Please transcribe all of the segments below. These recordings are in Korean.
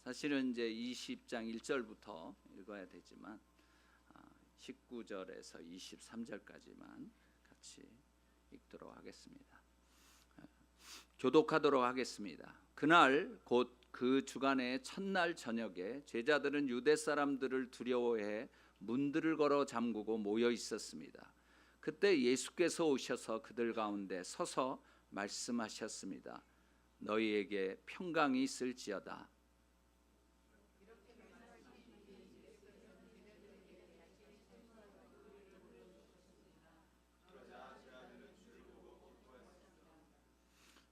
사실은 이제 20장 1절부터 읽어야 되지만 19절에서 23절까지만 같이 읽도록 하겠습니다. 교독하도록 하겠습니다. 그날 곧 그 주간의 첫날 저녁에 제자들은 유대 사람들을 두려워해 문들을 걸어 잠그고 모여 있었습니다. 그때 예수께서 오셔서 그들 가운데 서서 말씀하셨습니다. 너희에게 평강이 있을지어다.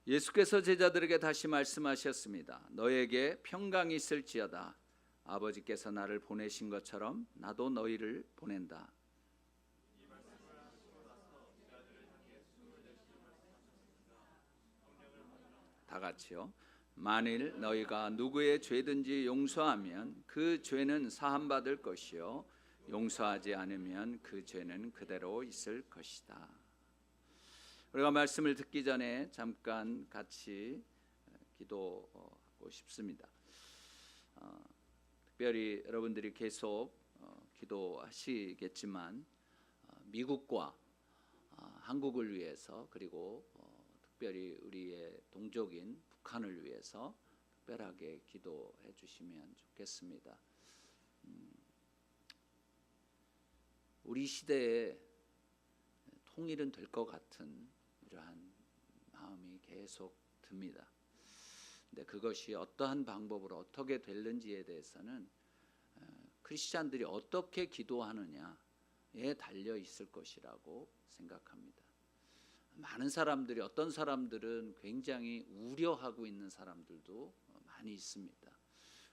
예수께서 제자들에게 다시 말씀하셨습니다. 너희에게 평강이 있을지어다. 아버지께서 나를 보내신 것처럼 나도 너희를 보낸다. 다 같이요. 만일 너희가 누구의 죄든지 용서하면 그 죄는 사함받을 것이요 용서하지 않으면 그 죄는 그대로 있을 것이다. 우리가 말씀을 듣기 전에 잠깐 같이 기도하고 싶습니다. 특별히 여러분들이 계속 기도하시겠지만 미국과 한국을 위해서 그리고 특별히 우리의 동족인 북한을 위해서 특별하게 기도해 주시면 좋겠습니다. 우리 시대에 통일은 될 것 같은 이러한 마음이 계속 듭니다. 근데 그것이 어떠한 방법으로 어떻게 될는지에 대해서는 크리스찬들이 어떻게 기도하느냐에 달려 있을 것이라고 생각합니다. 많은 사람들이 어떤 사람들은 굉장히 우려하고 있는 사람들도 많이 있습니다.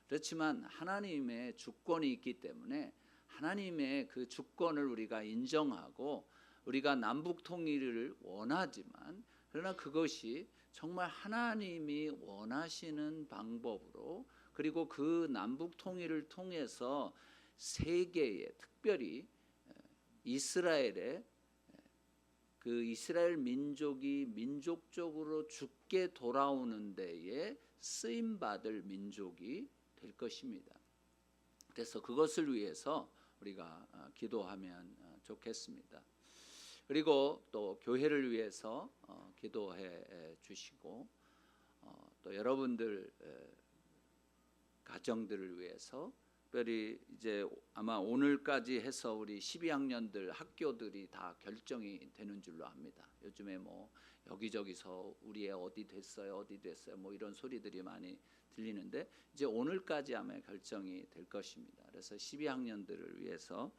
그렇지만 하나님의 주권이 있기 때문에 하나님의 그 주권을 우리가 인정하고 우리가 남북 통일을 원하지만 그러나 그것이 정말 하나님이 원하시는 방법으로 그리고 그 남북 통일을 통해서 세계에 특별히 이스라엘의 그 이스라엘 민족이 민족적으로 주께 돌아오는 데에 쓰임 받을 민족이 될 것입니다. 그래서 그것을 위해서 우리가 기도하면 좋겠습니다. 그리고 또 교회를 위해서 기도해 주시고 또 여러분들 가정들을 위해서 특별히 이제 아마 오늘까지 해서 우리 12학년들 학교들이 다 결정이 되는 줄로 압니다. 요즘에 뭐 여기저기서 우리 애 어디 됐어요 뭐 이런 소리들이 많이 들리는데 이제 오늘까지 아마 결정이 될 것입니다. 그래서 12학년들을 위해서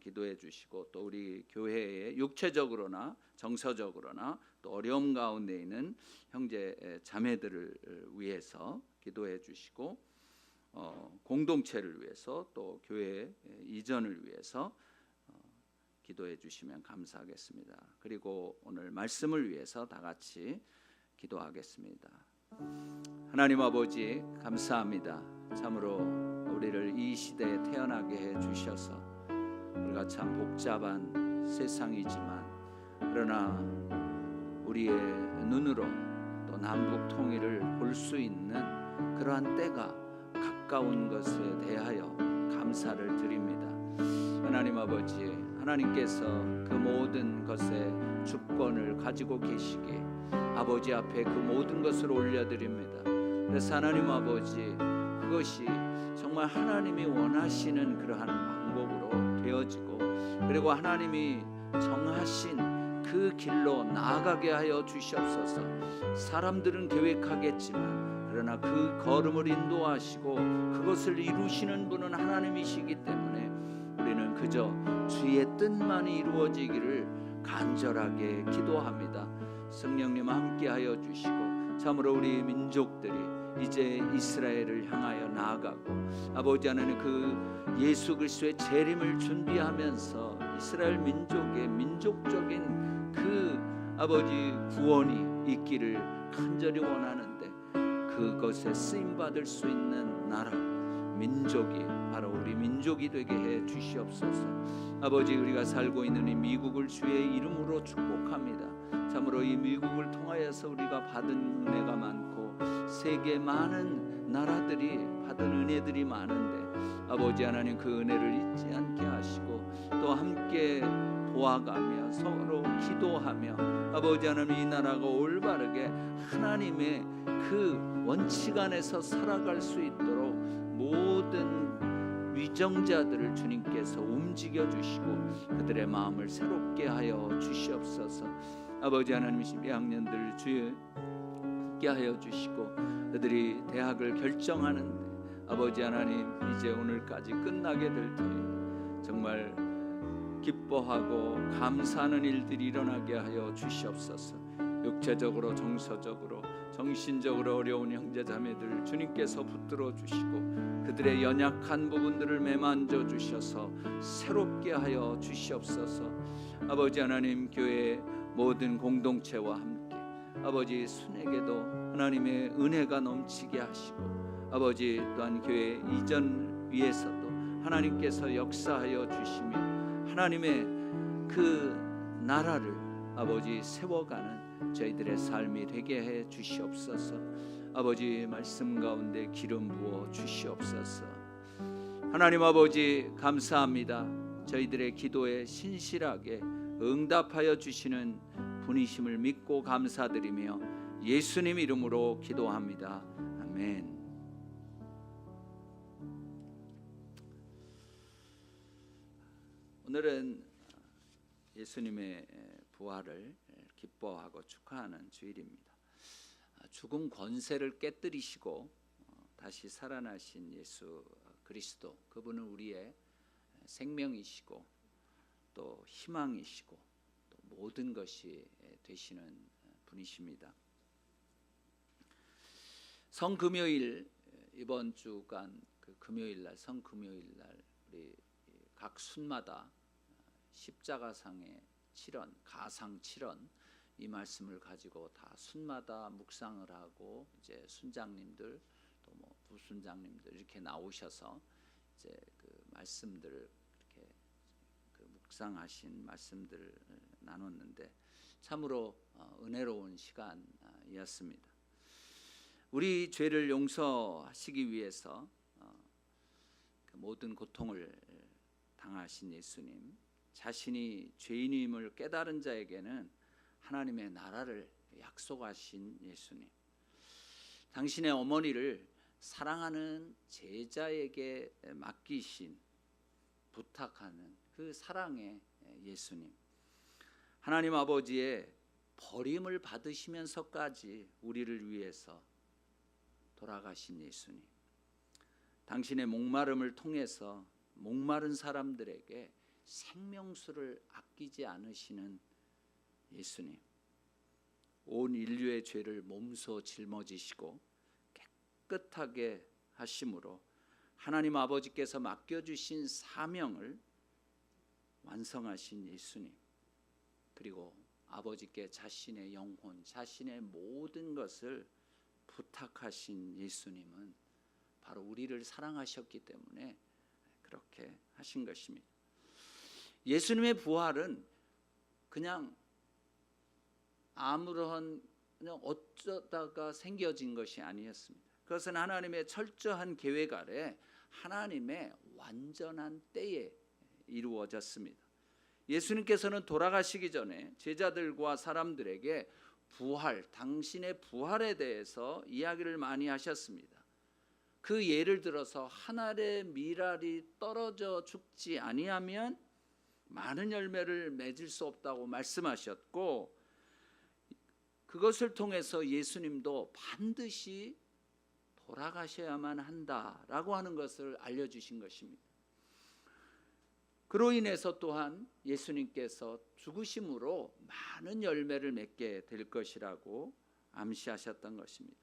기도해 주시고 또 우리 교회의 육체적으로나 정서적으로나 또 어려움 가운데 있는 형제 자매들을 위해서 기도해 주시고 공동체를 위해서 또 교회 이전을 위해서 기도해 주시면 감사하겠습니다. 그리고 오늘 말씀을 위해서 다 같이 기도하겠습니다. 하나님 아버지 감사합니다. 참으로 우리를 이 시대에 태어나게 해 주셔서 우리가 참 복잡한 세상이지만 그러나 우리의 눈으로 또 남북 통일을 볼 수 있는 그러한 때가 가까운 것에 대하여 감사를 드립니다. 하나님 아버지, 하나님께서 그 모든 것의 주권을 가지고 계시기에 아버지 앞에 그 모든 것을 올려드립니다. 그래서 하나님 아버지, 그것이 정말 하나님이 원하시는 그러한 방법으로 되어지고 그리고 하나님이 정하신 그 길로 나아가게 하여 주시옵소서. 사람들은 계획하겠지만 그러나 그 걸음을 인도하시고 그것을 이루시는 분은 하나님이시기 때문에 우리는 그저 주의 뜻만이 이루어지기를 간절하게 기도합니다. 성령님 함께하여 주시고 참으로 우리 민족들이 이제 이스라엘을 향하여 나아가고 아버지 하나님 그 예수 그리스도의 재림을 준비하면서 이스라엘 민족의 민족적인 그 아버지 구원이 있기를 간절히 원하는데 그것에 쓰임받을 수 있는 나라 민족이 바로 우리 민족이 되게 해 주시옵소서. 아버지 우리가 살고 있는 이 미국을 주의 이름으로 축복합니다. 참으로 이 미국을 통하여서 우리가 받은 은혜가 많고 세계 많은 나라들이 받은 장애들이 많은데 아버지 하나님 그 은혜를 잊지 않게 하시고 또 함께 도와가며 서로 기도하며 아버지 하나님 이 나라가 올바르게 하나님의 그 원칙 안에서 살아갈 수 있도록 모든 위정자들을 주님께서 움직여 주시고 그들의 마음을 새롭게 하여 주시옵소서. 아버지 하나님 12학년들 주여 함께 하여 주시고 그들이 대학을 결정하는데 아버지 하나님 이제 오늘까지 끝나게 될 터에 정말 기뻐하고 감사하는 일들이 일어나게 하여 주시옵소서. 육체적으로 정서적으로 정신적으로 어려운 형제자매들 주님께서 붙들어 주시고 그들의 연약한 부분들을 매만져 주셔서 새롭게 하여 주시옵소서. 아버지 하나님 교회의 모든 공동체와 함께 아버지 순에게도 하나님의 은혜가 넘치게 하시고 아버지 또한 교회 이전 위에서도 하나님께서 역사하여 주시며 하나님의 그 나라를 아버지 세워가는 저희들의 삶이 되게 해 주시옵소서. 아버지 말씀 가운데 기름 부어 주시옵소서. 하나님 아버지 감사합니다. 저희들의 기도에 신실하게 응답하여 주시는 분이심을 믿고 감사드리며 예수님 이름으로 기도합니다. 아멘. 오늘은 예수님의 부활을 기뻐하고 축하하는 주일입니다. 죽은 권세를 깨뜨리시고 다시 살아나신 예수 그리스도, 그분은 우리의 생명이시고 또 희망이시고 또 모든 것이 되시는 분이십니다. 성금요일 이번 주간 그 금요일날 성금요일날 우리 각 순마다 십자가상의 7원, 가상 7원 이 말씀을 가지고 다 순마다 묵상을 하고 이제 순장님들 또 뭐 부순장님들 이렇게 나오셔서 이제 그 말씀들을 이렇게 그 묵상하신 말씀들을 나눴는데 참으로 은혜로운 시간이었습니다. 우리 죄를 용서하시기 위해서 그 모든 고통을 당하신 예수님, 자신이 죄인임을 깨달은 자에게는 하나님의 나라를 약속하신 예수님, 당신의 어머니를 사랑하는 제자에게 맡기신 부탁하는 그 사랑의 예수님, 하나님 아버지의 버림을 받으시면서까지 우리를 위해서 돌아가신 예수님, 당신의 목마름을 통해서 목마른 사람들에게 생명수를 아끼지 않으시는 예수님, 온 인류의 죄를 몸소 짊어지시고 깨끗하게 하심으로 하나님 아버지께서 맡겨주신 사명을 완성하신 예수님, 그리고 아버지께 자신의 영혼, 자신의 모든 것을 부탁하신 예수님은 바로 우리를 사랑하셨기 때문에 그렇게 하신 것입니다. 예수님의 부활은 그냥 아무런 그냥 어쩌다가 생겨진 것이 아니었습니다. 그것은 하나님의 철저한 계획 아래 하나님의 완전한 때에 이루어졌습니다. 예수님께서는 돌아가시기 전에 제자들과 사람들에게 부활, 당신의 부활에 대해서 이야기를 많이 하셨습니다. 그 예를 들어서 한 알의 밀알이 떨어져 죽지 아니하면 많은 열매를 맺을 수 없다고 말씀하셨고, 그것을 통해서 예수님도 반드시 돌아가셔야만 한다라고 하는 것을 알려주신 것입니다. 그로 인해서 또한 예수님께서 죽으심으로 많은 열매를 맺게 될 것이라고 암시하셨던 것입니다.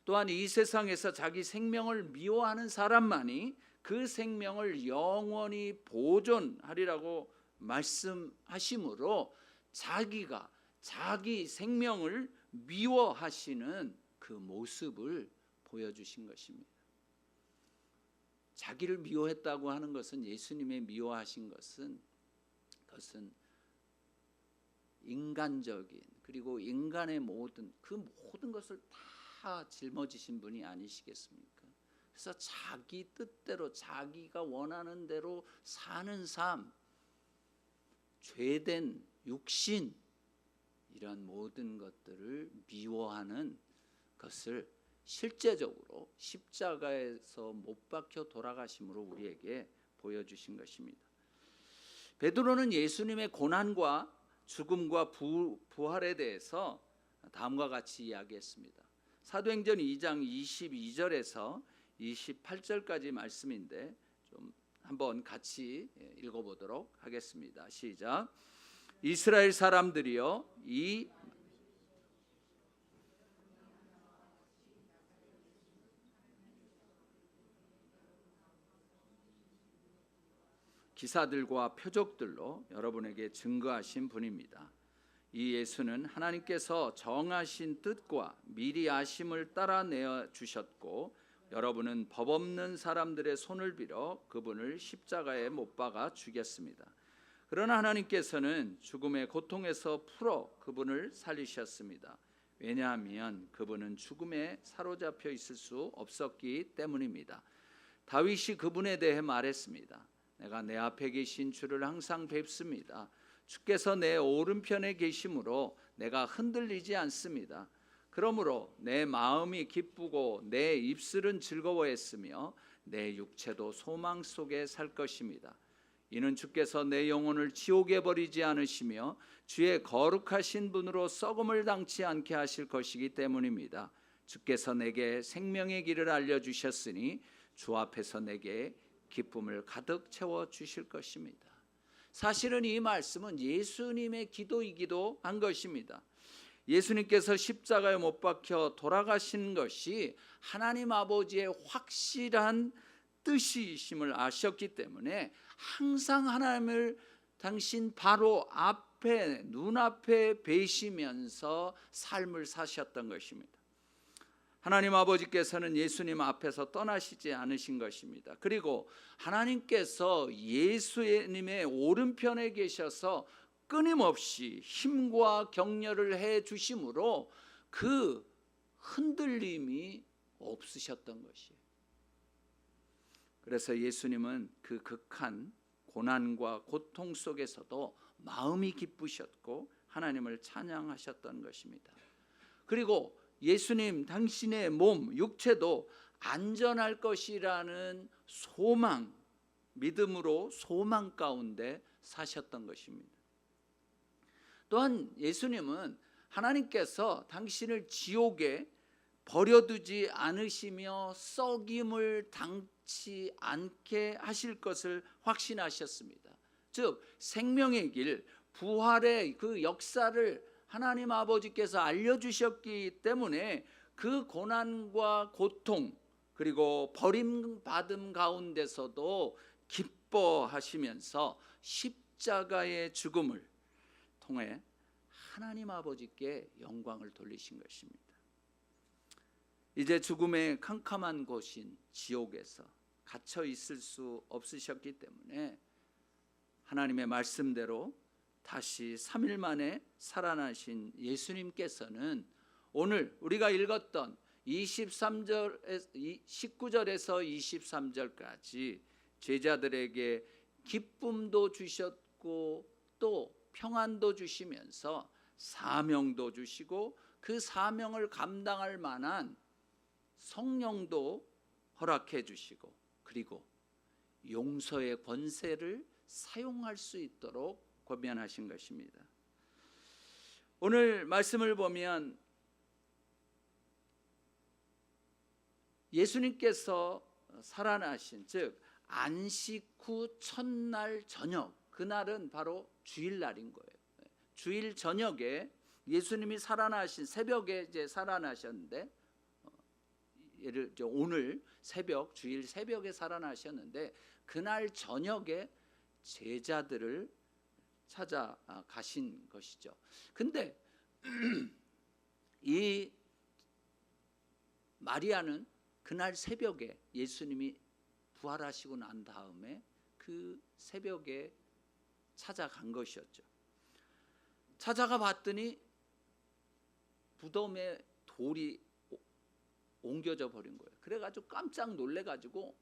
또한 이 세상에서 자기 생명을 미워하는 사람만이 그 생명을 영원히 보존하리라고 말씀하심으로 자기가 자기 생명을 미워하시는 그 모습을 보여주신 것입니다. 자기를 미워했다고 하는 것은, 예수님의 미워하신 것은, 그것은 인간적인, 그리고 인간의 모든 그 모든 것을 다 짊어지신 분이 아니시겠습니까? 그래서 자기 뜻대로 자기가 원하는 대로 사는 삶, 죄된 육신, 이런 모든 것들을 미워하는 것을 실제적으로 십자가에서 못 박혀 돌아가심으로 우리에게 보여주신 것입니다. 베드로는 예수님의 고난과 죽음과 부활에 대해서 다음과 같이 이야기했습니다. 사도행전 2장 22절에서 28절까지 말씀인데 좀 한번 같이 읽어보도록 하겠습니다. 시작. 이스라엘 사람들이여, 이 기사들과 표적들로 여러분에게 증거하신 분입니다. 이 예수는 하나님께서 정하신 뜻과 미리 아심을 따라 내어 주셨고, 여러분은 법 없는 사람들의 손을 빌어 그분을 십자가에 못 박아 죽였습니다. 그러나 하나님께서는 죽음의 고통에서 풀어 그분을 살리셨습니다. 왜냐하면 그분은 죽음에 사로잡혀 있을 수 없었기 때문입니다. 다윗이 그분에 대해 말했습니다. 내가 내 앞에 계신 주를 항상 뵙습니다. 주께서 내 오른편에 계심으로 내가 흔들리지 않습니다. 그러므로 내 마음이 기쁘고 내 입술은 즐거워했으며 내 육체도 소망 속에 살 것입니다. 이는 주께서 내 영혼을 지옥에 버리지 않으시며 주의 거룩하신 분으로 썩음을 당치 않게 하실 것이기 때문입니다. 주께서 내게 생명의 길을 알려주셨으니 주 앞에서 내게 기쁨을 가득 채워주실 것입니다. 사실은 이 말씀은 예수님의 기도이기도 한 것입니다. 예수님께서 십자가에 못 박혀 돌아가신 것이 하나님 아버지의 확실한 뜻이심을 아셨기 때문에 항상 하나님을 당신 바로 앞에, 눈앞에 뵈시면서 삶을 사셨던 것입니다. 하나님 아버지께서는 예수님 앞에서 떠나시지 않으신 것입니다. 그리고 하나님께서 예수님의 오른편에 계셔서 끊임없이 힘과 격려를 해 주심으로 그 흔들림이 없으셨던 것이에요. 그래서 예수님은 그 극한 고난과 고통 속에서도 마음이 기쁘셨고 하나님을 찬양하셨던 것입니다. 그리고 예수님 당신의 몸, 육체도 안전할 것이라는 소망, 믿음으로 소망 가운데 사셨던 것입니다. 또한 예수님은 하나님께서 당신을 지옥에 버려두지 않으시며 썩임을 당치 않게 하실 것을 확신하셨습니다. 즉 생명의 길, 부활의 그 역사를 하나님 아버지께서 알려주셨기 때문에 그 고난과 고통 그리고 버림받음 가운데서도 기뻐하시면서 십자가의 죽음을 통해 하나님 아버지께 영광을 돌리신 것입니다. 이제 죽음의 캄캄한 곳인 지옥에서 갇혀 있을 수 없으셨기 때문에 하나님의 말씀대로 다시 3일 만에 살아나신 예수님께서는 오늘 우리가 읽었던 19절에서 23절까지 제자들에게 기쁨도 주셨고 또 평안도 주시면서 사명도 주시고 그 사명을 감당할 만한 성령도 허락해 주시고 그리고 용서의 권세를 사용할 수 있도록 권면하신 것입니다. 오늘 말씀을 보면 예수님께서 살아나신 즉 안식 후 첫날 저녁, 그날은 바로 주일날인 거예요. 주일 저녁에 예수님이 살아나신 새벽에 이제 살아나셨는데 오늘 새벽 주일 새벽에 살아나셨는데 그날 저녁에 제자들을 찾아가신 것이죠. 근데 이 마리아는 그날 새벽에 예수님이 부활하시고 난 다음에 그 새벽에 찾아간 것이었죠. 찾아가 봤더니 무덤에 돌이 옮겨져 버린 거예요. 그래가지고 깜짝 놀래가지고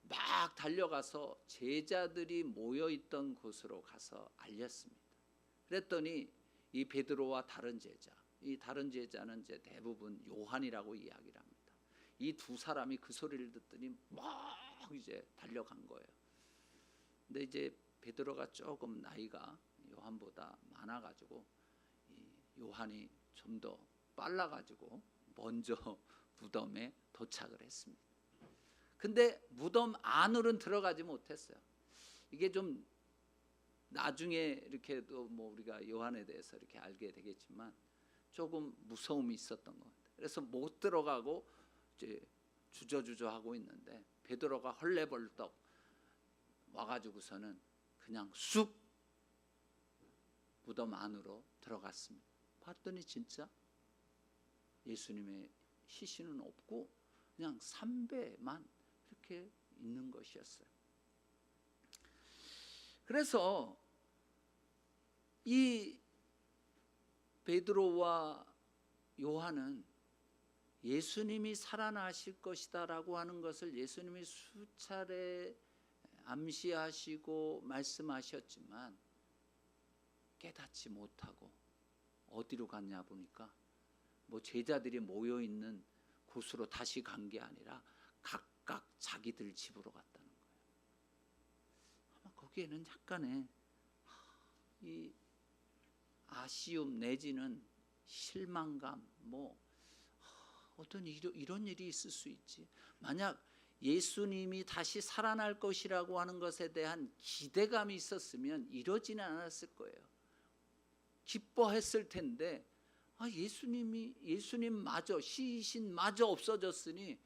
막 달려가서 제자들이 모여있던 곳으로 가서 알렸습니다. 그랬더니 이 베드로와 다른 제자, 이 다른 제자는 이제 대부분 요한이라고 이야기를 합니다. 이 두 사람이 그 소리를 듣더니 막 이제 달려간 거예요. 근데 이제 베드로가 조금 나이가 요한보다 많아가지고 이 요한이 좀 더 빨라가지고 먼저 무덤에 도착을 했습니다. 근데 무덤 안으로는 들어가지 못했어요. 이게 좀 나중에 이렇게 또 뭐 우리가 요한에 대해서 이렇게 알게 되겠지만 조금 무서움이 있었던 것 같아요. 그래서 못 들어가고 이제 주저주저 하고 있는데 베드로가 헐레벌떡 와가지고서는 그냥 쑥 무덤 안으로 들어갔습니다. 봤더니 진짜 예수님의 시신은 없고 그냥 삼배만 이렇게 있는 것이었어요. 그래서 이 베드로와 요한은 예수님이 살아나실 것이다라고 하는 것을 예수님이 수차례 암시하시고 말씀하셨지만 깨닫지 못하고 어디로 갔냐 보니까 뭐 제자들이 모여 있는 곳으로 다시 간 게 아니라 각각 자기들 집으로 갔다는 거예요. 아마 거기에는 약간의 이 아쉬움 내지는 실망감, 뭐 어떤 이런 일이 있을 수 있지. 만약 예수님이 다시 살아날 것이라고 하는 것에 대한 기대감이 있었으면 이러지는 않았을 거예요. 기뻐했을 텐데 예수님마저 시신마저 없어졌으니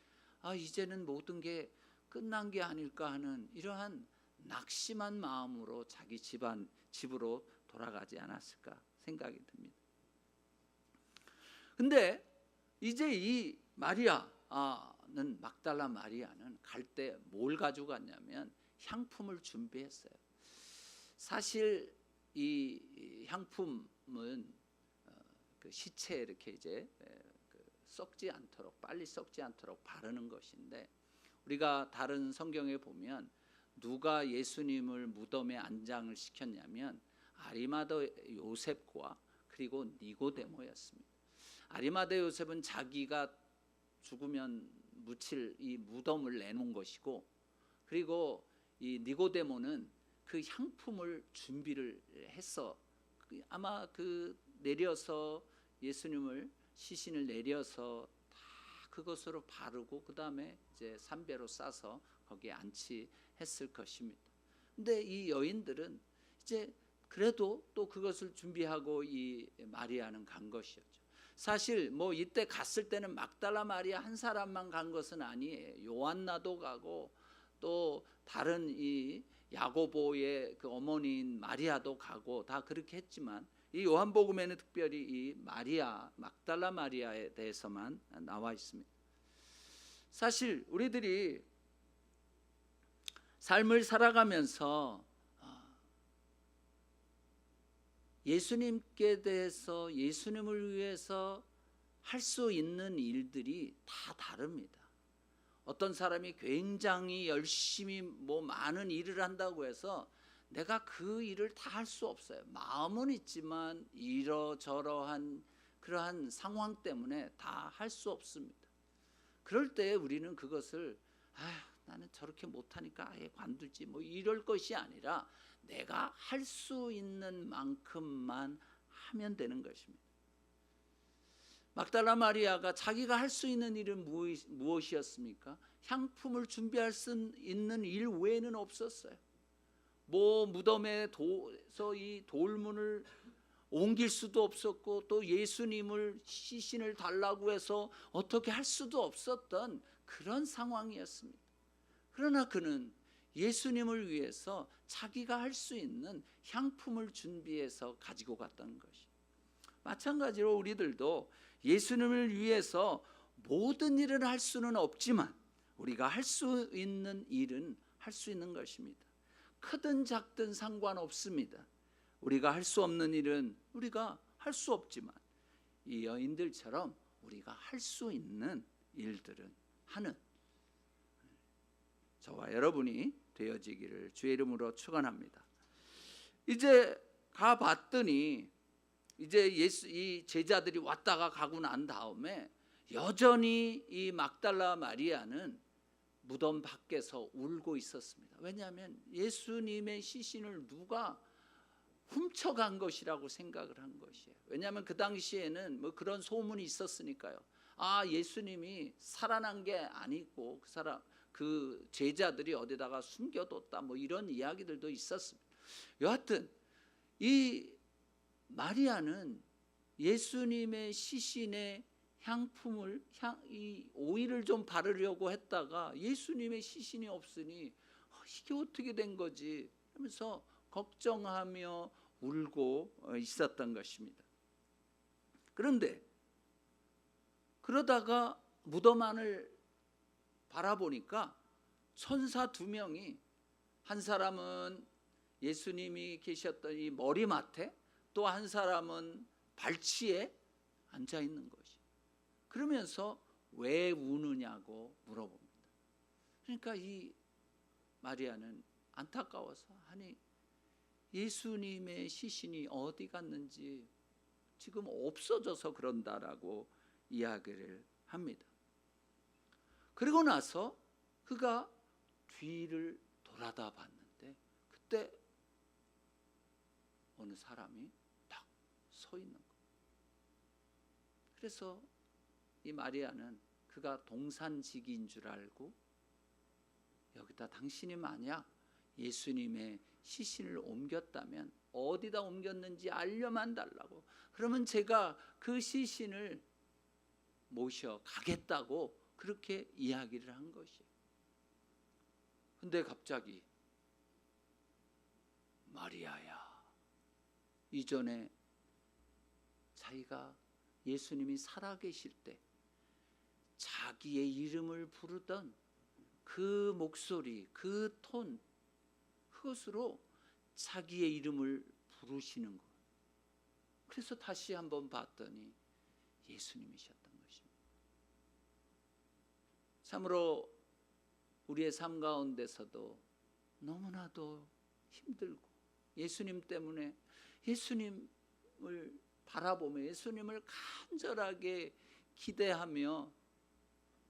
이제는 모든 게 끝난 게 아닐까 하는 이러한 낙심한 마음으로 자기 집으로 돌아가지 않았을까 생각이 듭니다. 근데 이제 이 마리아는 막달라 마리아는 갈 때 뭘 가지고 갔냐면 향품을 준비했어요. 사실 이 향품은 그 시체에 이렇게 이제 썩지 않도록 빨리 썩지 않도록 바르는 것인데 우리가 다른 성경에 보면 누가 예수님을 무덤에 안장을 시켰냐면 아리마다 요셉과 그리고 니고데모였습니다. 아리마다 요셉은 자기가 죽으면 묻힐 이 무덤을 내놓은 것이고 그리고 이 니고데모는 그 향품을 준비를 했어. 아마 그 내려서 예수님을 시신을 내려서 다 그것으로 바르고 그 다음에 이제 삼배로 싸서 거기에 안치했을 것입니다. 근데 이 여인들은 이제 그래도 또 그것을 준비하고 이 마리아는 간 것이었죠. 사실 뭐 이때 갔을 때는 막달라 마리아 한 사람만 간 것은 아니에요. 요한나도 가고 또 다른 이 야고보의 그 어머니인 마리아도 가고 다 그렇게 했지만 이 요한복음에는 특별히 이 마리아 막달라 마리아에 대해서만 나와 있습니다. 사실 우리들이 삶을 살아가면서 예수님께 대해서 예수님을 위해서 할 수 있는 일들이 다 다릅니다. 어떤 사람이 굉장히 열심히 뭐 많은 일을 한다고 해서 내가 그 일을 다 할 수 없어요. 마음은 있지만 이러저러한 그러한 상황 때문에 다 할 수 없습니다. 그럴 때 우리는 그것을 나는 저렇게 못하니까 아예 관두지 뭐 이럴 것이 아니라 내가 할 수 있는 만큼만 하면 되는 것입니다. 막달라 마리아가 자기가 할 수 있는 일은 무엇이었습니까? 향품을 준비할 수 있는 일 외에는 없었어요. 뭐 무덤에서 이 돌문을 옮길 수도 없었고 또 예수님을 시신을 달라고 해서 어떻게 할 수도 없었던 그런 상황이었습니다. 그러나 그는 예수님을 위해서 자기가 할 수 있는 향품을 준비해서 가지고 갔다는 것이. 마찬가지로 우리들도 예수님을 위해서 모든 일을 할 수는 없지만 우리가 할 수 있는 일은 할 수 있는 것입니다. 크든 작든 상관없습니다. 우리가 할 수 없는 일은 우리가 할 수 없지만 이 여인들처럼 우리가 할 수 있는 일들은 하는 저와 여러분이 되어지기를 주의 이름으로 축원합니다. 이제 가봤더니 이제 이 제자들이 왔다가 가고 난 다음에 여전히 이 막달라 마리아는 무덤 밖에서 울고 있었습니다. 왜냐하면 예수님의 시신을 누가 훔쳐간 것이라고 생각을 한 것이에요. 왜냐하면 그 당시에는 뭐 그런 소문이 있었으니까요. 아, 예수님이 살아난 게 아니고 그 제자들이 어디다가 숨겨뒀다 뭐 이런 이야기들도 있었습니다. 여하튼 이 마리아는 예수님의 시신에 향품을 이 오일을 좀 바르려고 했다가 예수님의 시신이 없으니 이게 어떻게 된 거지 하면서 걱정하며 울고 있었던 것입니다. 그런데 그러다가 무덤 안을 바라보니까 천사 두 명이, 한 사람은 예수님이 계셨던 이 머리맡에, 또 한 사람은 발치에 앉아 있는 것이. 그러면서 왜 우느냐고 물어봅니다. 그러니까 이 마리아는 안타까워서, 아니 예수님의 시신이 어디 갔는지 지금 없어져서 그런다라고 이야기를 합니다. 그리고 나서 그가 뒤를 돌아다 봤는데 그때 어느 사람이 딱 서 있는 거예요. 그래서 이 마리아는 그가 동산지기인 줄 알고, 여기다 당신이 만약 예수님의 시신을 옮겼다면 어디다 옮겼는지 알려만 달라고, 그러면 제가 그 시신을 모셔 가겠다고 그렇게 이야기를 한 것이에요. 근데 갑자기 마리아야, 이전에 자기가 예수님이 살아계실 때 자기의 이름을 부르던 그 목소리, 그 톤, 그것으로 자기의 이름을 부르시는 것. 그래서 다시 한번 봤더니 예수님이셨던 것입니다. 참으로 우리의 삶 가운데서도 너무나도 힘들고 예수님 때문에, 예수님을 바라보며 예수님을 간절하게 기대하며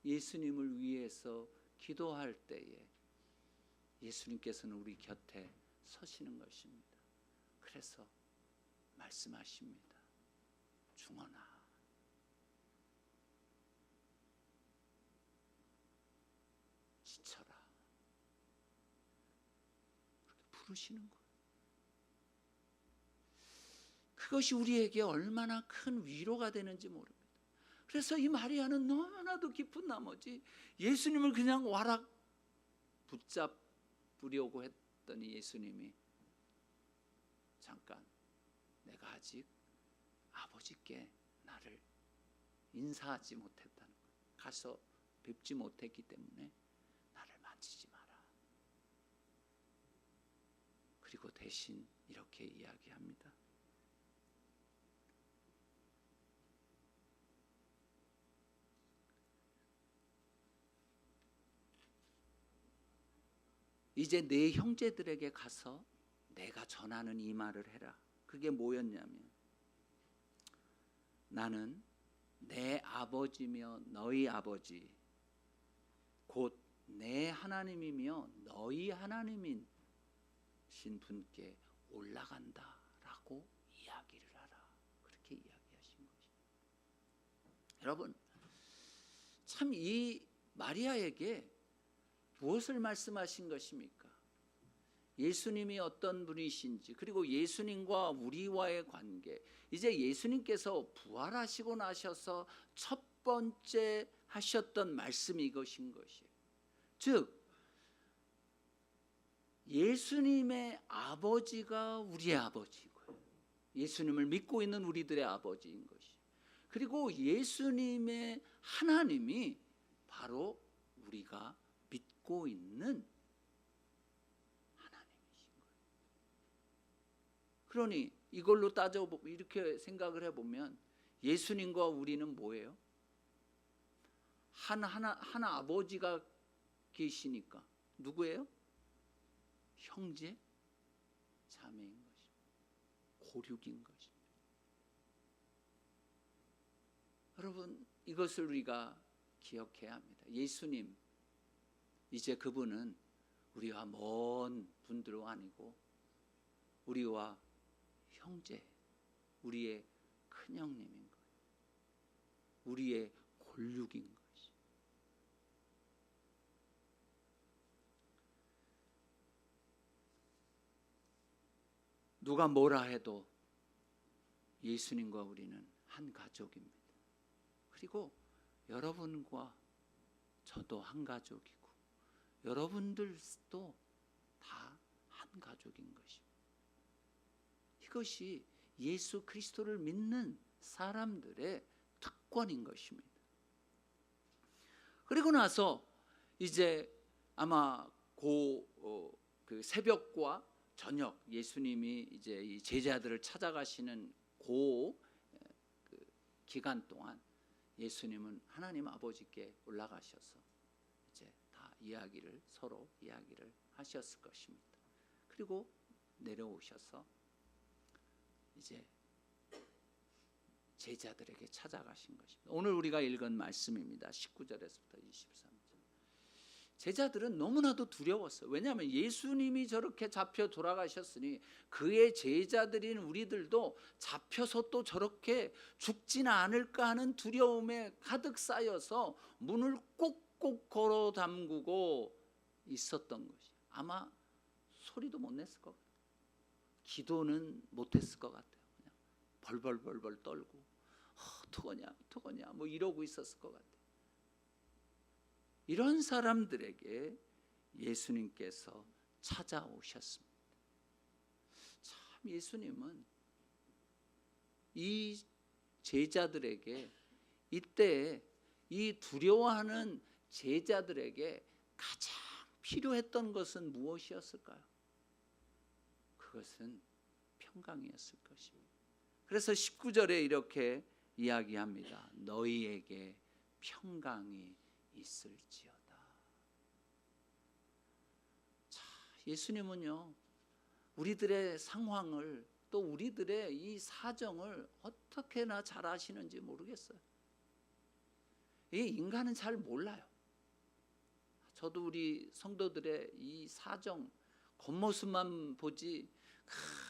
예수님을 위해서 기도할 때에 예수님께서는 우리 곁에 서시는 것입니다. 그래서 말씀하십니다. 중언아, 지쳐라. 그렇게 부르시는 거예요. 그것이 우리에게 얼마나 큰 위로가 되는지 모릅니다. 그래서 이 마리아는 너무나도 기쁜 나머지 예수님을 그냥 와락 붙잡으려고 했더니 예수님이 잠깐, 내가 아직 아버지께 나를 인사하지 못했다는 것, 가서 뵙지 못했기 때문에 나를 만지지 마라. 그리고 대신 이렇게 이야기합니다. 이제 내 형제들에게 가서 내가 전하는 이 말을 해라. 그게 뭐였냐면, 나는 내 아버지며 너희 아버지, 곧 내 하나님이며 너희 하나님인 신 분께 올라간다라고 이야기를 하라. 그렇게 이야기하신 것입니다. 여러분, 참 이 마리아에게 무엇을 말씀하신 것입니까? 예수님이 어떤 분이신지, 그리고 예수님과 우리와의 관계, 이제 예수님께서 부활하시고 나셔서 첫 번째 하셨던 말씀이 이것인 것이에요. 즉 예수님의 아버지가 우리의 아버지고요, 예수님을 믿고 있는 우리들의 아버지인 것이, 그리고 예수님의 하나님이 바로 우리가 믿고 있는 하나님이신 거예요. 그러니 이걸로 이렇게 생각을 해보면 예수님과 우리는 뭐예요? 한 아버지가 계시니까 누구예요? 형제, 자매인 것입니다. 고륙인 것입니다. 여러분, 이것을 우리가 기억해야 합니다. 예수님, 이제 그분은 우리와 먼 분들도 아니고 우리와 형제, 우리의 큰형님인 거예요. 우리의 골육인 것이. 누가 뭐라 해도 예수님과 우리는 한 가족입니다. 그리고 여러분과 저도 한 가족이고 여러분들도 다 한 가족인 것입니다. 이것이 예수 그리스도를 믿는 사람들의 특권인 것입니다. 그리고 나서 이제 아마 그 새벽과 저녁, 예수님이 이제 이 제자들을 찾아가시는 그 기간 동안 예수님은 하나님 아버지께 올라가셔서 이제 다 서로 이야기를 하셨을 것입니다. 그리고 내려오셔서 이제 제자들에게 찾아가신 것입니다. 오늘 우리가 읽은 말씀입니다. 19절에서부터 23절. 제자들은 너무나도 두려웠어요. 왜냐하면 예수님이 저렇게 잡혀 돌아가셨으니 그의 제자들인 우리들도 잡혀서 또 저렇게 죽지는 않을까 하는 두려움에 가득 쌓여서 문을 꼭꼭 걸어 잠그고 있었던 것이. 아마 소리도 못 냈을 것 같아요. 기도는 못했을 것 같아요. 그냥 벌벌벌벌 떨고 어떡하냐 뭐 이러고 있었을 것 같아요. 이런 사람들에게 예수님께서 찾아오셨습니다. 참, 예수님은 이 제자들에게 이때 이 두려워하는 제자들에게 가장 필요했던 것은 무엇이었을까요? 그것은 평강이었을 것입니다. 그래서 19절에 이렇게 이야기합니다. 너희에게 평강이 있을지어다. 자, 예수님은요, 우리들의 상황을 또 우리들의 이 사정을 어떻게나 잘 아시는지 모르겠어요. 이 인간은 잘 몰라요. 저도 우리 성도들의 이 사정 겉모습만 보지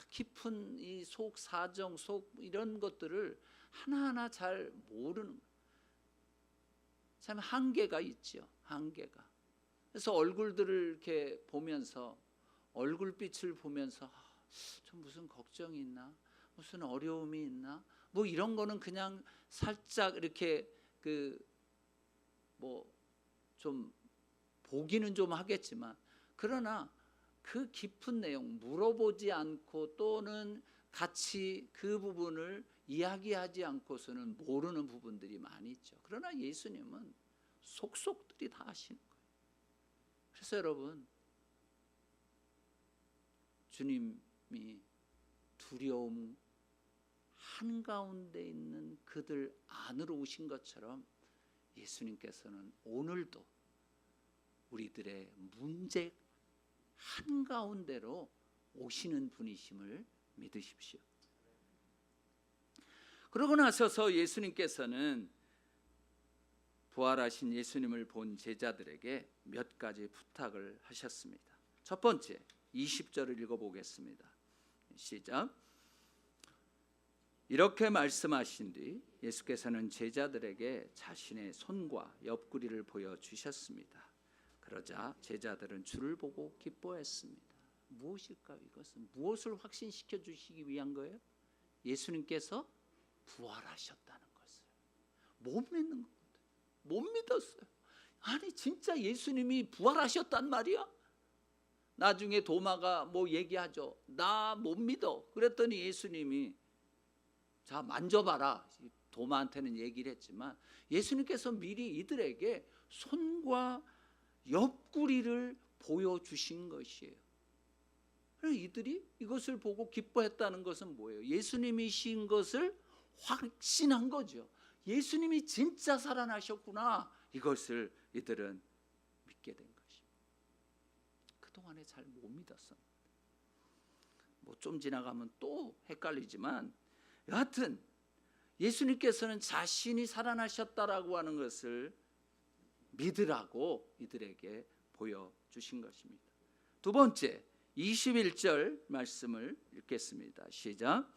깊은 이 속 사정, 속 이런 것들을 하나하나 잘 모르는 거예요. 참 한계가 있죠. 한계가. 그래서 얼굴들을 이렇게 보면서 얼굴빛을 보면서 좀 무슨 걱정이 있나? 무슨 어려움이 있나? 뭐 이런 거는 그냥 살짝 이렇게 뭐 좀 보기는 좀 하겠지만 그러나 그 깊은 내용 물어보지 않고 또는 같이 그 부분을 이야기하지 않고서는 모르는 부분들이 많이 있죠. 그러나 예수님은 속속들이 다 아시는 거예요. 그래서 여러분, 주님이 두려움 한가운데 있는 그들 안으로 오신 것처럼 예수님께서는 오늘도 우리들의 문제 한가운데로 오시는 분이심을 믿으십시오. 그러고 나서서 예수님께서는 부활하신 예수님을 본 제자들에게 몇 가지 부탁을 하셨습니다. 첫 번째, 20절을 읽어보겠습니다. 시작. 이렇게 말씀하신 뒤 예수께서는 제자들에게 자신의 손과 옆구리를 보여주셨습니다. 그러자 제자들은 주를 보고 기뻐했습니다. 무엇일까요? 이것은 무엇을 확신시켜 주시기 위한 거예요? 예수님께서 부활하셨다는 것을 못 믿는 거거든요. 못 믿었어요. 아니 진짜 예수님이 부활하셨단 말이야? 나중에 도마가 뭐 얘기하죠. 나 못 믿어. 그랬더니 예수님이 자 만져봐라. 도마한테는 얘기를 했지만 예수님께서 미리 이들에게 손과 옆구리를 보여주신 것이에요. 그래서 이들이 이것을 보고 기뻐했다는 것은 뭐예요? 예수님이신 것을 확신한 거죠. 예수님이 진짜 살아나셨구나. 이것을 이들은 믿게 된 것입니다. 그동안에 잘 못 믿었습니다. 뭐 좀 지나가면 또 헷갈리지만 여하튼 예수님께서는 자신이 살아나셨다라고 하는 것을 믿으라고 이들에게 보여주신 것입니다. 두 번째 21절 말씀을 읽겠습니다. 시작.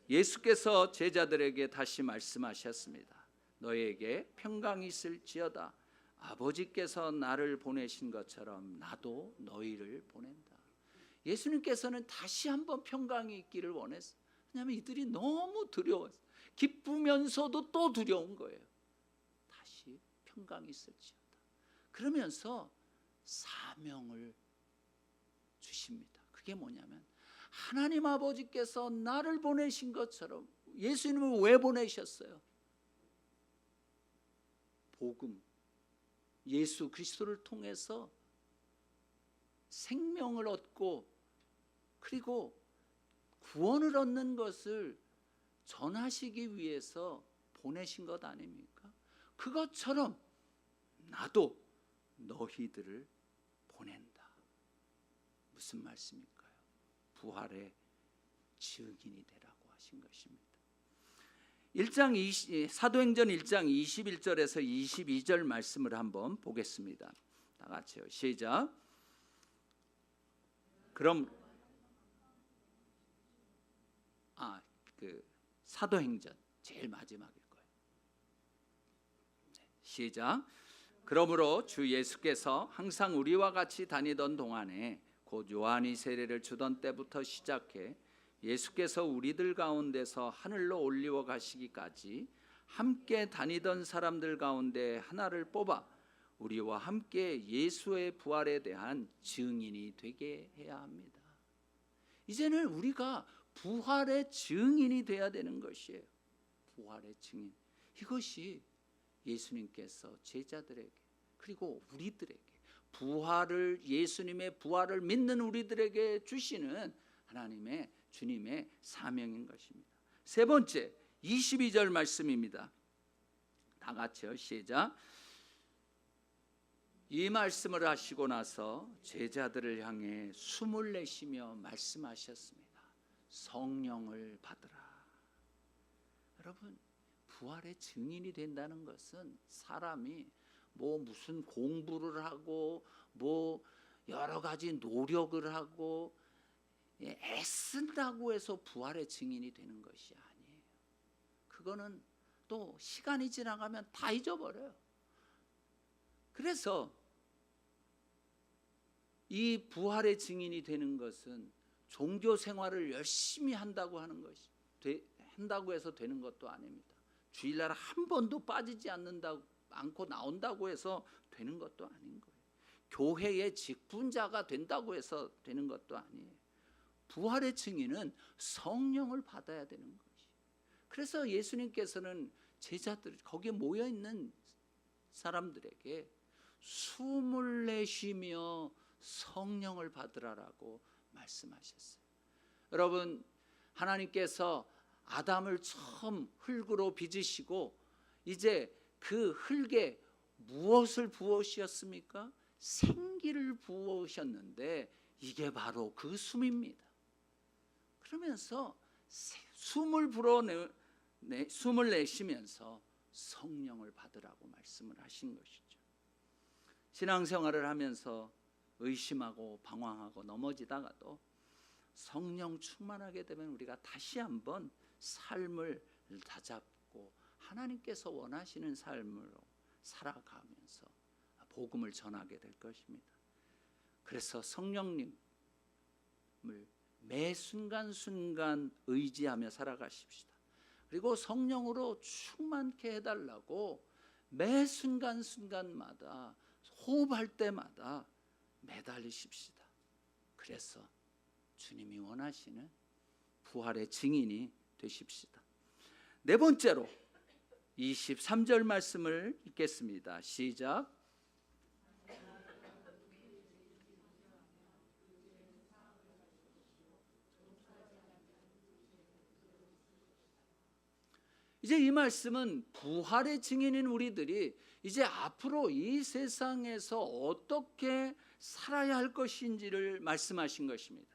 예수께서 제자들에게 다시 말씀하셨습니다. 너희에게 평강이 있을지어다. 아버지께서 나를 보내신 것처럼 나도 너희를 보낸다. 예수님께서는 다시 한번 평강이 있기를 원했어요. 왜냐하면 이들이 너무 두려웠어요. 기쁘면서도 또 두려운 거예요. 다시 평강이 있을지어다. 그러면서 사명을 주십니다. 그게 뭐냐면 하나님 아버지께서 나를 보내신 것처럼 예수님을 왜 보내셨어요? 복음, 예수 그리스도를 통해서 생명을 얻고 그리고 구원을 얻는 것을 전하시기 위해서 보내신 것 아닙니까? 그것처럼 나도 너희들을 보낸다. 무슨 말씀일까요? 부활의 증인이 되라고 하신 것입니다. 사도행전 1장 21절에서 22절 말씀을 한번 보겠습니다. 다 같이요. 시작. 그럼 사도행전 제일 마지막일 거예요. 시작. 그러므로 주 예수께서 항상 우리와 같이 다니던 동안에 곧 요한이 세례를 주던 때부터 시작해 예수께서 우리들 가운데서 하늘로 올리워 가시기까지 함께 다니던 사람들 가운데 하나를 뽑아 우리와 함께 예수의 부활에 대한 증인이 되게 해야 합니다. 이제는 우리가 부활의 증인이 돼야 되는 것이에요. 부활의 증인. 이것이 예수님께서 제자들에게 그리고 우리들에게 예수님의 부활을 믿는 우리들에게 주시는 하나님의 주님의 사명인 것입니다. 세 번째 22절 말씀입니다. 다 같이요. 시작. 이 말씀을 하시고 나서 제자들을 향해 숨을 내쉬며 말씀하셨습니다. 성령을 받으라. 여러분, 부활의 증인이 된다는 것은 사람이 무슨 공부를 하고 여러 가지 노력을 하고 애쓴다고 해서 부활의 증인이 되는 것이 아니에요. 그거는 또 시간이 지나가면 다 잊어버려요. 그래서 이 부활의 증인이 되는 것은 종교 생활을 열심히 한다고 해서 되는 것도 아닙니다. 주일날 한 번도 빠지지 않고 나온다고 해서 되는 것도 아닌 거예요. 교회의 직분자가 된다고 해서 되는 것도 아니에요. 부활의 증인은 성령을 받아야 되는 것이에요. 그래서 예수님께서는 제자들 거기에 모여 있는 사람들에게 숨을 내쉬며 성령을 받으라라고 말씀하셨어요. 여러분, 하나님께서 아담을 처음 흙으로 빚으시고 이제 그 흙에 무엇을 부으셨습니까? 생기를 부으셨는데 이게 바로 그 숨입니다. 그러면서 숨을 내쉬면서 성령을 받으라고 말씀을 하신 것이죠. 신앙생활을 하면서 의심하고 방황하고 넘어지다가도 성령 충만하게 되면 우리가 다시 한번 삶을 다잡고 하나님께서 원하시는 삶으로 살아가면서 복음을 전하게 될 것입니다. 그래서 성령님을 매 순간순간 의지하며 살아가십시다. 그리고 성령으로 충만케 해달라고 매 순간순간마다 호흡할 때마다 매달리십시다. 그래서 주님이 원하시는 부활의 증인이 되십시다. 네 번째로 23절 말씀을 읽겠습니다. 시작. 이제 이 말씀은 부활의 증인인 우리들이 이제 앞으로 이 세상에서 어떻게 살아야 할 것인지를 말씀하신 것입니다.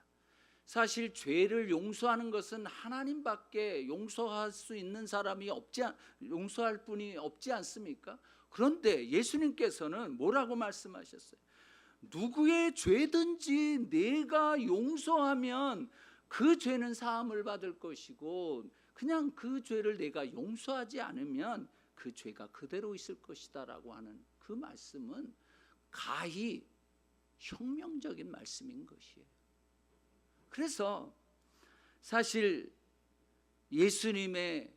사실 죄를 용서하는 것은 하나님밖에 용서할 수 있는 사람이 용서할 분이 없지 않습니까? 그런데 예수님께서는 뭐라고 말씀하셨어요? 누구의 죄든지 내가 용서하면 그 죄는 사함을 받을 것이고, 그냥 그 죄를 내가 용서하지 않으면 그 죄가 그대로 있을 것이다 라고 하는 그 말씀은 가히 혁명적인 말씀인 것이에요. 그래서 사실 예수님의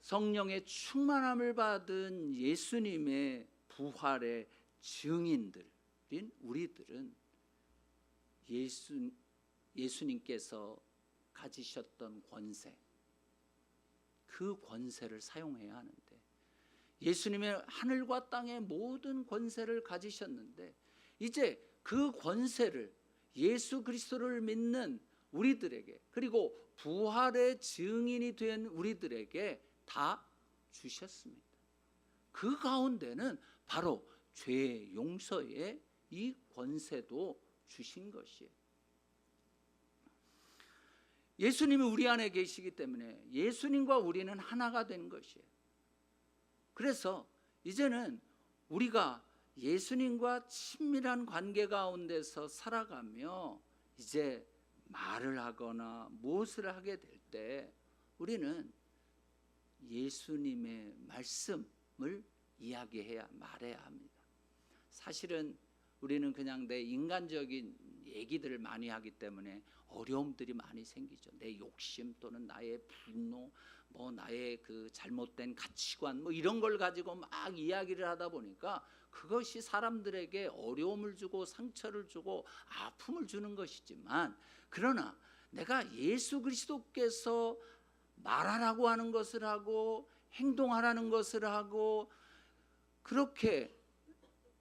성령의 충만함을 받은 예수님의 부활의 증인들인 우리들은 예수님께서 가지셨던 권세, 그 권세를 사용해야 하는데, 예수님의 하늘과 땅의 모든 권세를 가지셨는데 이제 그 권세를 예수 그리스도를 믿는 우리들에게, 그리고 부활의 증인이 된 우리들에게 다 주셨습니다. 그 가운데는 바로 죄 용서의 이 권세도 주신 것이에요. 예수님이 우리 안에 계시기 때문에 예수님과 우리는 하나가 된 것이에요. 그래서 이제는 우리가 예수님과 친밀한 관계 가운데서 살아가며 이제 말을 하거나 무엇을 하게 될 때 우리는 예수님의 말씀을 이야기해야, 말해야 합니다. 사실은 우리는 그냥 내 인간적인 얘기들을 많이 하기 때문에 어려움들이 많이 생기죠. 내 욕심 또는 나의 분노, 나의 그 잘못된 가치관 이런 걸 가지고 막 이야기를 하다 보니까 그것이 사람들에게 어려움을 주고 상처를 주고 아픔을 주는 것이지만, 그러나 내가 예수 그리스도께서 말하라고 하는 것을 하고 행동하라는 것을 하고 그렇게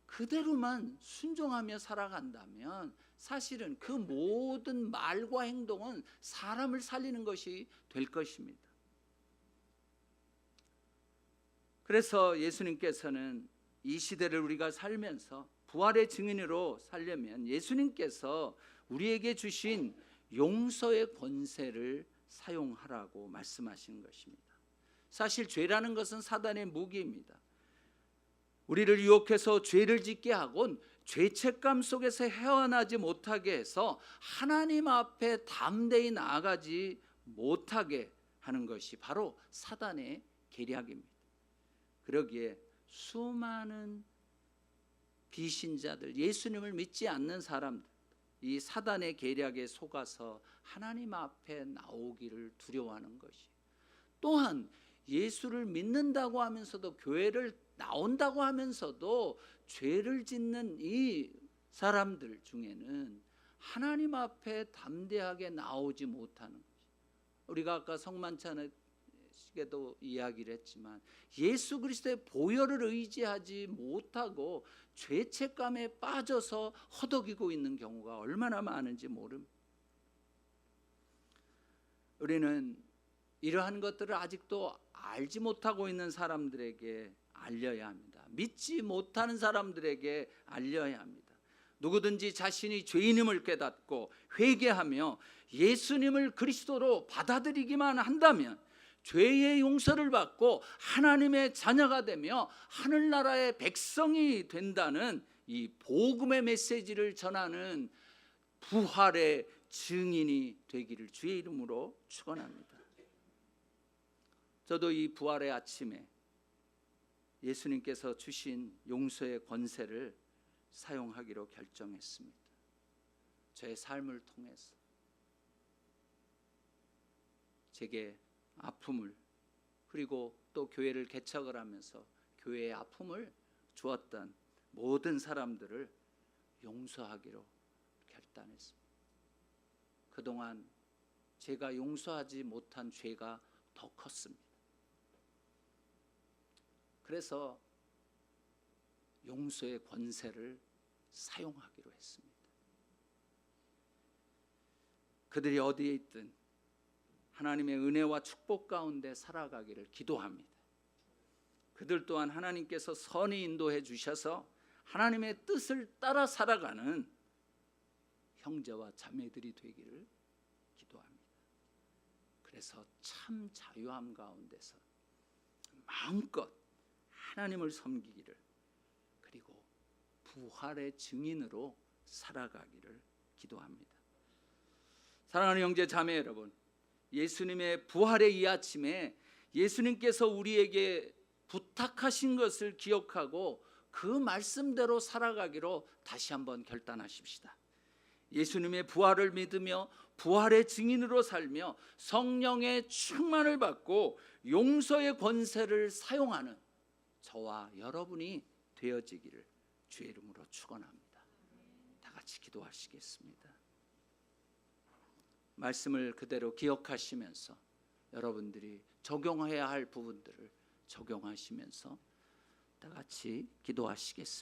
그대로만 순종하며 살아간다면 사실은 그 모든 말과 행동은 사람을 살리는 것이 될 것입니다. 그래서 예수님께서는 이 시대를 우리가 살면서 부활의 증인으로 살려면 예수님께서 우리에게 주신 용서의 권세를 사용하라고 말씀하신 것입니다. 사실 죄라는 것은 사단의 무기입니다. 우리를 유혹해서 죄를 짓게 하곤 죄책감 속에서 헤어나지 못하게 해서 하나님 앞에 담대히 나아가지 못하게 하는 것이 바로 사단의 계략입니다. 그러기에 수많은 비신자들, 예수님을 믿지 않는 사람들, 이 사단의 계략에 속아서 하나님 앞에 나오기를 두려워하는 것이, 또한 예수를 믿는다고 하면서도 교회를 나온다고 하면서도 죄를 짓는 이 사람들 중에는 하나님 앞에 담대하게 나오지 못하는 것이, 우리가 아까 성만찬에도 이야기를 했지만 예수 그리스도의 보혈을 의지하지 못하고 죄책감에 빠져서 허덕이고 있는 경우가 얼마나 많은지 모릅니다. 우리는 이러한 것들을 아직도 알지 못하고 있는 사람들에게 알려야 합니다. 믿지 못하는 사람들에게 알려야 합니다. 누구든지 자신이 죄인임을 깨닫고 회개하며 예수님을 그리스도로 받아들이기만 한다면 죄의 용서를 받고 하나님의 자녀가 되며 하늘나라의 백성이 된다는 이 복음의 메시지를 전하는 부활의 증인이 되기를 주의 이름으로 축원합니다. 저도 이 부활의 아침에 예수님께서 주신 용서의 권세를 사용하기로 결정했습니다. 저의 삶을 통해서 제게 아픔을, 그리고 또 교회를 개척을 하면서 교회의 아픔을 주었던 모든 사람들을 용서하기로 결단했습니다. 그동안 제가 용서하지 못한 죄가 더 컸습니다. 그래서 용서의 권세를 사용하기로 했습니다. 그들이 어디에 있든 하나님의 은혜와 축복 가운데 살아가기를 기도합니다. 그들 또한 하나님께서 선히 인도해 주셔서 하나님의 뜻을 따라 살아가는 형제와 자매들이 되기를 기도합니다. 그래서 참 자유함 가운데서 마음껏 하나님을 섬기기를, 그리고 부활의 증인으로 살아가기를 기도합니다. 사랑하는 형제 자매 여러분, 예수님의 부활의 이 아침에 예수님께서 우리에게 부탁하신 것을 기억하고 그 말씀대로 살아가기로 다시 한번 결단하십시다. 예수님의 부활을 믿으며 부활의 증인으로 살며 성령의 충만을 받고 용서의 권세를 사용하는 저와 여러분이 되어지기를 주의 이름으로 축원합니다. 다 같이 기도하시겠습니다. 말씀을 그대로 기억하시면서 여러분들이 적용해야 할 부분들을 적용하시면서 다 같이 기도하시겠습니다.